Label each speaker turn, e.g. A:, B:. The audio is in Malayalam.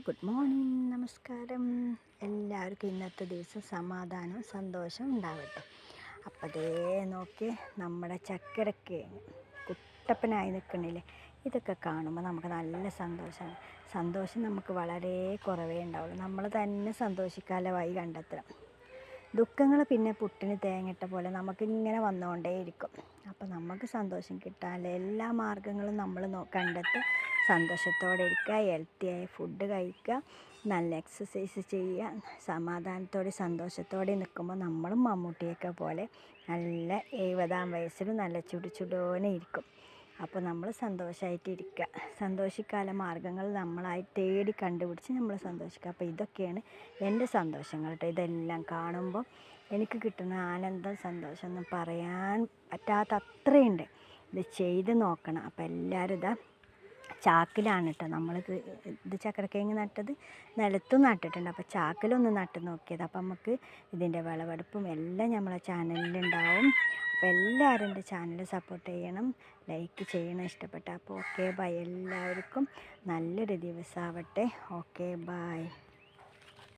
A: ഗുഡ് മോർണിംഗ്, നമസ്കാരം. എല്ലാവർക്കും ഇന്നത്തെ ദിവസം സമാധാനവും സന്തോഷവും ഉണ്ടാവട്ടെ. അപ്പം അതേ നോക്കി നമ്മുടെ ചക്കരക്കിഴങ്ങ് കുട്ടപ്പനായി നിൽക്കണില്ലേ, ഇതൊക്കെ കാണുമ്പോൾ നമുക്ക് നല്ല സന്തോഷമാണ്. സന്തോഷം നമുക്ക് വളരെ കുറവേ ഉണ്ടാവുള്ളൂ. നമ്മൾ തന്നെ സന്തോഷിക്കാനുള്ള വഴി കണ്ടെത്തണം. ദുഃഖങ്ങൾ പിന്നെ പുട്ടിന് തേങ്ങിട്ട പോലെ നമുക്കിങ്ങനെ വന്നുകൊണ്ടേയിരിക്കും. അപ്പോൾ നമുക്ക് സന്തോഷം കിട്ടാനുള്ള എല്ലാ മാർഗ്ഗങ്ങളും നമ്മൾ കണ്ടെത്തി സന്തോഷത്തോടെ ഇരിക്കുക, ഹെൽത്തിയായ ഫുഡ് കഴിക്കുക, നല്ല എക്സസൈസ് ചെയ്യുക. സമാധാനത്തോടെ സന്തോഷത്തോടെ നിൽക്കുമ്പോൾ നമ്മളും മമ്മൂട്ടിയൊക്കെ പോലെ നല്ല 70-ആം വയസ്സിലും നല്ല ചുടുചുടോനെ ഇരിക്കും. അപ്പോൾ നമ്മൾ സന്തോഷമായിട്ടിരിക്കുക. സന്തോഷിക്കാനുള്ള മാർഗ്ഗങ്ങൾ നമ്മളായി തേടി കണ്ടുപിടിച്ച് നമ്മൾ സന്തോഷിക്കുക. അപ്പോൾ ഇതൊക്കെയാണ് എൻ്റെ സന്തോഷങ്ങൾ കേട്ടോ. ഇതെല്ലാം കാണുമ്പോൾ എനിക്ക് കിട്ടുന്ന ആനന്ദം, സന്തോഷം ഒന്നും പറയാൻ പറ്റാത്ത അത്രയുണ്ട്. ഇത് ചെയ്ത് നോക്കണം. അപ്പോൾ എല്ലാവരും ഇതാ ചാക്കിലാണ് കേട്ടോ ഇത് ചക്കരക്കിഴങ്ങ് നട്ടത്. നിലത്തും നട്ടിട്ടുണ്ട്. അപ്പോൾ ചാക്കിലൊന്ന് നട്ട് നോക്കിയത്. അപ്പോൾ നമുക്ക് ഇതിൻ്റെ വിളവെടുപ്പും എല്ലാം നമ്മളെ ചാനലിലുണ്ടാവും. അപ്പോൾ എല്ലാവരും എൻ്റെ ചാനൽ സപ്പോർട്ട് ചെയ്യണം, ലൈക്ക് ചെയ്യണം ഇഷ്ടപ്പെട്ട. അപ്പോൾ ഓക്കെ ബൈ. എല്ലാവർക്കും നല്ലൊരു ദിവസമാവട്ടെ. Okay bye.